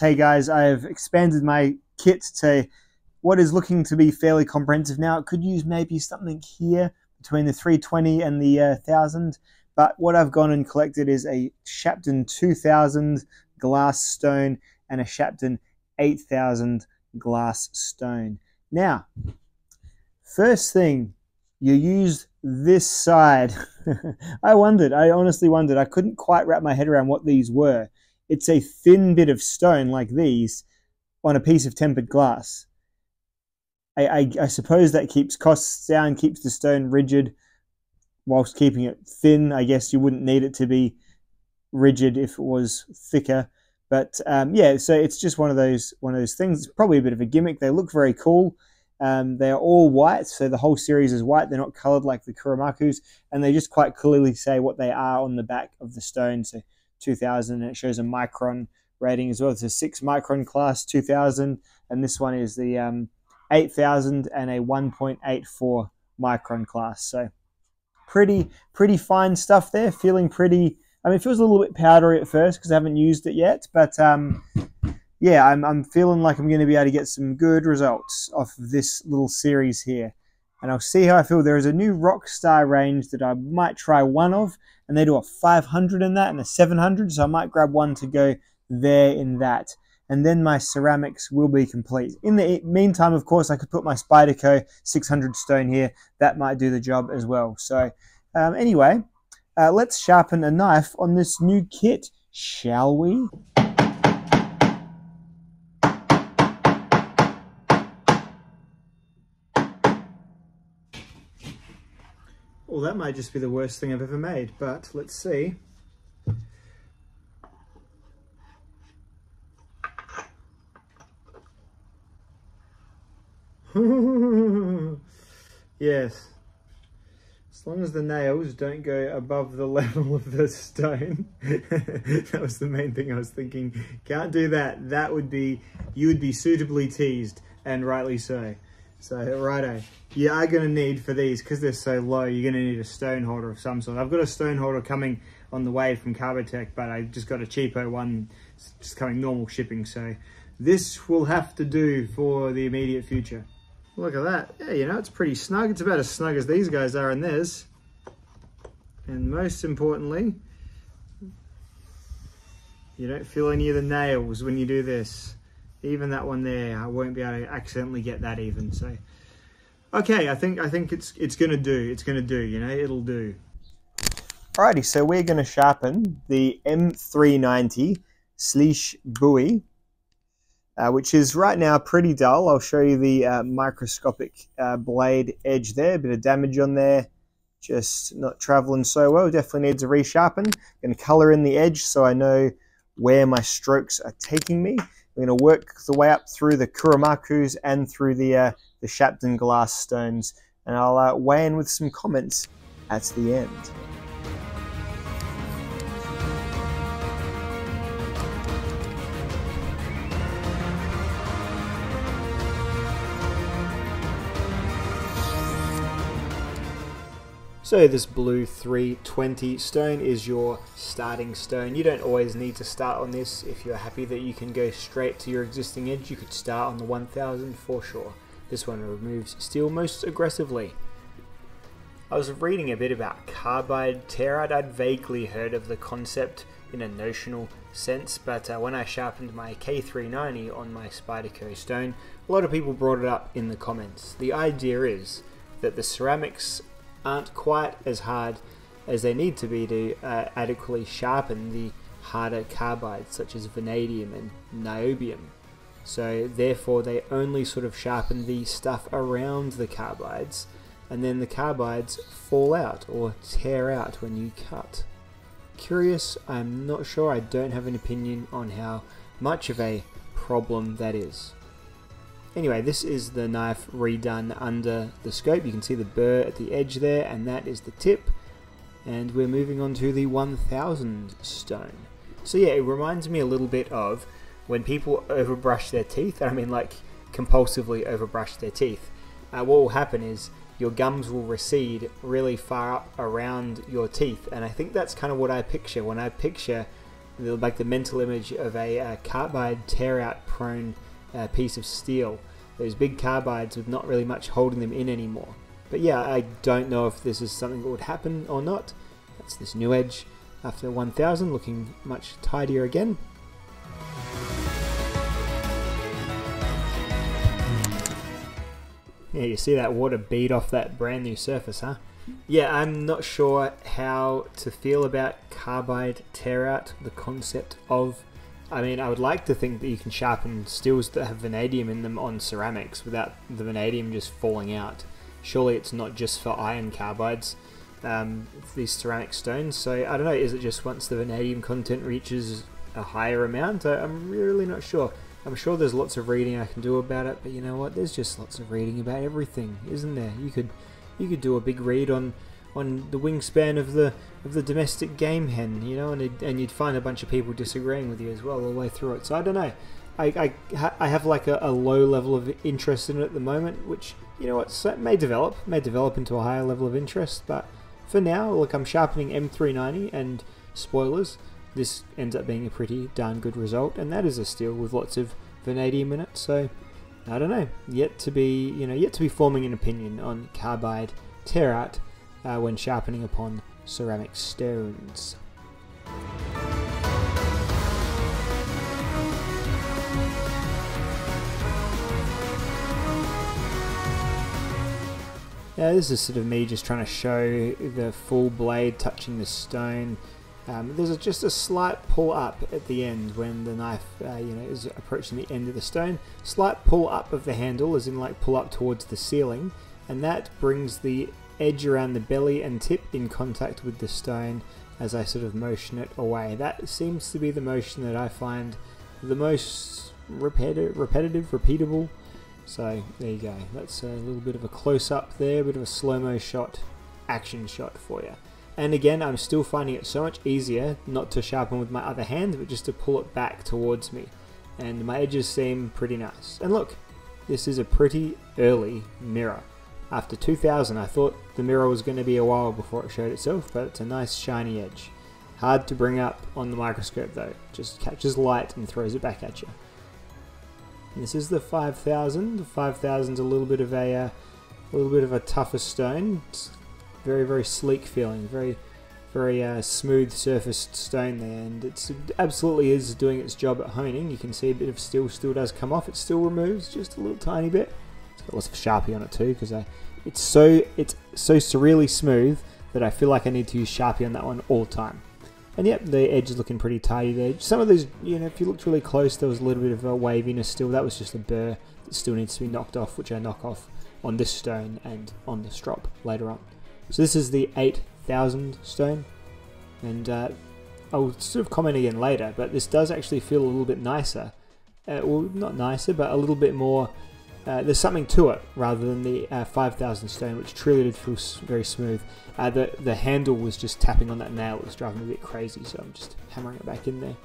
Hey guys, I have expanded my kit to what is looking to be fairly comprehensive now. It could use maybe something here between the 320 and the 1000, but what I've gone and collected is a Shapton 2000 glass stone and a Shapton 8000 glass stone. Now, first thing, you use this side. I honestly wondered, I couldn't quite wrap my head around what these were. It's a thin bit of stone like these on a piece of tempered glass. I suppose that keeps costs down, keeps the stone rigid whilst keeping it thin. I guess you wouldn't need it to be rigid if it was thicker. But yeah, so it's just one of those things. It's probably a bit of a gimmick. They look very cool. They are all white, so the whole series is white. They're not colored like the Kuramakus, and they just quite clearly say what they are on the back of the stone. So 2000, and it shows a micron rating as well. It's a 6 micron class 2000, and this one is the 8000 and a 1.84 micron class. So pretty fine stuff there. Feeling pretty. I mean, it feels a little bit powdery at first because I haven't used it yet, but yeah, I'm feeling like I'm going to be able to get some good results off of this little series here. And I'll see how I feel. There is a new Rockstar range that I might try one of, and they do a 500 in that and a 700, so I might grab one to go there in that. And then my ceramics will be complete. In the meantime, of course, I could put my Spyderco 600 stone here. That might do the job as well. So anyway, let's sharpen a knife on this new kit, shall we? Well, that might just be the worst thing I've ever made, but let's see. Yes. As long as the nails don't go above the level of the stone. That was the main thing I was thinking. Can't do that. That would be, you would be suitably teased, and rightly so. So, righto. You are going to need, for these, because they're so low, you're going to need a stone holder of some sort. I've got a stone holder coming on the way from Carbotech, but I just got a cheapo one. It's just coming normal shipping, so this will have to do for the immediate future. Look at that. Yeah, you know, it's pretty snug. It's about as snug as these guys are in theirs. And most importantly, you don't feel any of the nails when you do this. Even that one there, I won't be able to accidentally get that even. So, okay, I think it's gonna do. It's gonna do. You know, it'll do. Alrighty, so we're gonna sharpen the M390 Sleesh buoy, which is right now pretty dull. I'll show you the microscopic blade edge there. A bit of damage on there. Just not traveling so well. Definitely needs a resharpen. Going to color in the edge so I know where my strokes are taking me. We're going to work the way up through the Kuramakus and through the Shapton Glass stones, and I'll weigh in with some comments at the end. So this blue 320 stone is your starting stone. You don't always need to start on this. If you're happy that you can go straight to your existing edge, you could start on the 1000 for sure. This one removes steel most aggressively. I was reading a bit about carbide tear out. I'd vaguely heard of the concept in a notional sense, but when I sharpened my K390 on my Spyderco stone, a lot of people brought it up in the comments. The idea is that the ceramics aren't quite as hard as they need to be to adequately sharpen the harder carbides such as vanadium and niobium. So therefore they only sort of sharpen the stuff around the carbides, and then the carbides fall out or tear out when you cut. Curious, I'm not sure. I don't have an opinion on how much of a problem that is. Anyway, this is the knife redone under the scope. You can see the burr at the edge there, and that is the tip. And we're moving on to the 1000 stone. So yeah, it reminds me a little bit of when people overbrush their teeth. I mean, like compulsively overbrush their teeth. What will happen is your gums will recede really far up around your teeth, and I think that's kind of what I picture when I picture like the mental image of a carbide tear-out prone piece of steel. Those big carbides with not really much holding them in anymore. But yeah, I don't know if this is something that would happen or not. That's this new edge after 1000, looking much tidier again. Yeah, you see that water bead off that brand new surface, huh? Yeah, I'm not sure how to feel about carbide tear out, the concept of... I mean, I would like to think that you can sharpen steels that have vanadium in them on ceramics without the vanadium just falling out. Surely it's not just for iron carbides, these ceramic stones. So I don't know, is it just once the vanadium content reaches a higher amount? I'm really not sure. I'm sure there's lots of reading I can do about it, but you know what? There's just lots of reading about everything, isn't there? You could do a big read on the wingspan of the domestic game hen, you know, and you'd find a bunch of people disagreeing with you as well all the way through it. So I don't know. I have like a low level of interest in it at the moment, which, you know what, so may develop into a higher level of interest. But for now, look, I'm sharpening M390, and spoilers, this ends up being a pretty darn good result, and that is a steel with lots of vanadium in it. So I don't know, yet to be forming an opinion on carbide tear out when sharpening upon ceramic stones. Yeah, this is sort of me just trying to show the full blade touching the stone. There's just a slight pull up at the end when the knife is approaching the end of the stone. Slight pull up of the handle, as in like pull up towards the ceiling, and that brings the edge around the belly and tip in contact with the stone as I sort of motion it away. That seems to be the motion that I find the most repeatable. So there you go. That's a little bit of a close-up there, a bit of a slow-mo shot, action shot for you. And again, I'm still finding it so much easier not to sharpen with my other hand, but just to pull it back towards me. And my edges seem pretty nice. And look, this is a pretty early mirror. After 2000, I thought the mirror was going to be a while before it showed itself, but it's a nice shiny edge. Hard to bring up on the microscope though, just catches light and throws it back at you. And this is the 5000. The 5000's a little bit of a tougher stone. It's very, very sleek feeling, very smooth surfaced stone there, and it absolutely is doing its job at honing. You can see a bit of steel still does come off. It still removes just a little tiny bit. It's got lots of Sharpie on it too, because it's so surreally smooth that I feel like I need to use Sharpie on that one all the time. And yep, the edge is looking pretty tidy there. Some of those, if you looked really close, there was a little bit of a waviness still. That was just a burr that still needs to be knocked off, which I knock off on this stone and on the strop later on. So this is the 8000 stone, and I'll sort of comment again later, but this does actually feel a little bit nicer. Well, not nicer, but a little bit more, there's something to it rather than the 5000 stone, which truly did feel very smooth. The handle was just tapping on that nail. It was driving me a bit crazy, so I'm just hammering it back in there.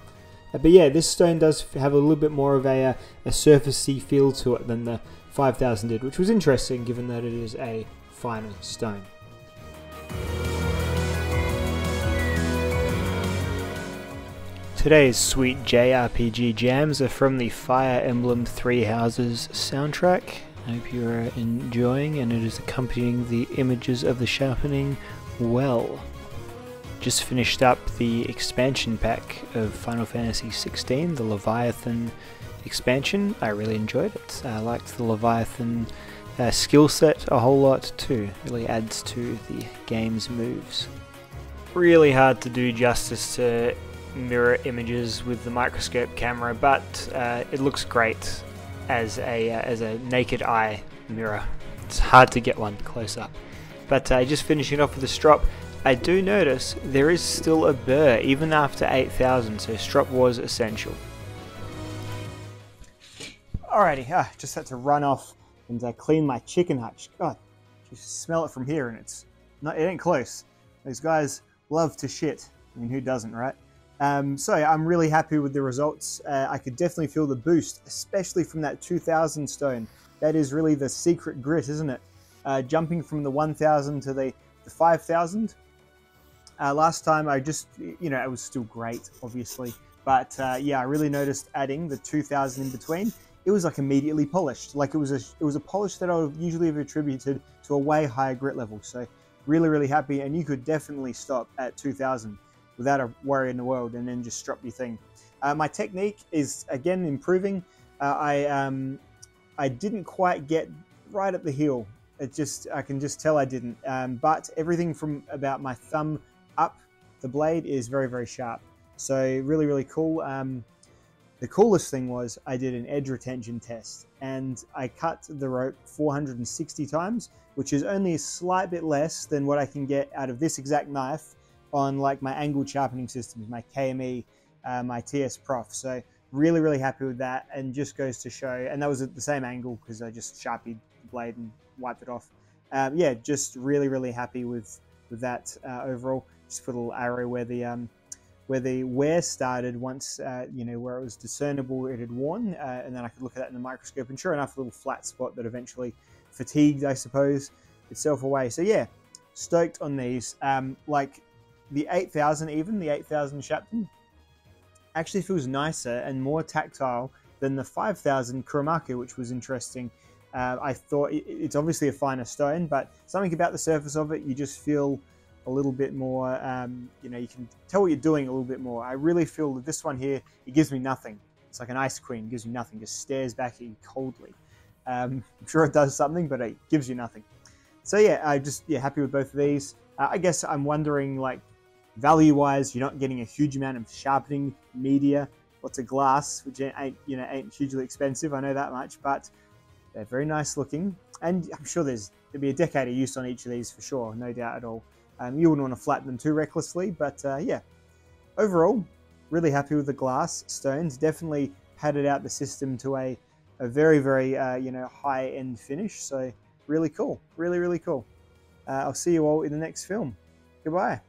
But yeah, this stone does have a little bit more of a surfacey feel to it than the 5000 did, which was interesting given that it is a finer stone. Today's sweet JRPG jams are from the Fire Emblem Three Houses soundtrack. I hope you are enjoying, and it is accompanying the images of the sharpening well. Just finished up the expansion pack of Final Fantasy XVI, the Leviathan expansion. I really enjoyed it. I liked the Leviathan skill set a whole lot too. Really adds to the game's moves. Really hard to do justice to mirror images with the microscope camera, but it looks great as a naked eye mirror. It's hard to get one close up. But just finishing off with the strop, I do notice there is still a burr even after 8000, so strop was essential. Alrighty, just had to run off and clean my chicken hutch. God, you smell it from here, and it ain't close. Those guys love to shit. I mean, who doesn't, right? So yeah, I'm really happy with the results. I could definitely feel the boost, especially from that 2000 stone. That is really the secret grit, isn't it? Jumping from the 1000 to the 5000. Last time I just, it was still great, obviously. But yeah, I really noticed adding the 2000 in between. It was like immediately polished. Like it was a polish that I would usually have attributed to a way higher grit level. So really, really happy. And you could definitely stop at 2000 without a worry in the world, and then just drop your thing. My technique is again improving. I didn't quite get right at the heel. I can just tell I didn't. But everything from about my thumb up the blade is very, very sharp. So really, really cool. The coolest thing was I did an edge retention test, and I cut the rope 460 times, which is only a slight bit less than what I can get out of this exact knife on like my angled sharpening systems, my KME, my TS Prof. So really, really happy with that, and just goes to show, and that was at the same angle because I just sharpied the blade and wiped it off. Yeah, just really, really happy with that overall. Just put a little arrow where the wear started once, where it was discernible it had worn, and then I could look at that in the microscope, and sure enough, a little flat spot that eventually fatigued, I suppose, itself away. So yeah, stoked on these. Like the 8000, even the 8000 Shapton, actually feels nicer and more tactile than the 5000 Kuramaku, which was interesting. I thought it's obviously a finer stone, but something about the surface of it, you just feel a little bit more, you can tell what you're doing a little bit more. I really feel that this one here, it gives me nothing. It's like an ice queen, it gives you nothing, just stares back at you coldly. I'm sure it does something, but it gives you nothing. So yeah, happy with both of these. I guess I'm wondering, like, value-wise, you're not getting a huge amount of sharpening media, lots of glass, which ain't hugely expensive, I know that much, but they're very nice looking, and I'm sure there'll be a decade of use on each of these for sure, no doubt at all. You wouldn't want to flatten them too recklessly, but yeah, overall, really happy with the glass stones. Definitely padded out the system to a very, very high-end finish. So really cool, really, really cool. I'll see you all in the next film. Goodbye.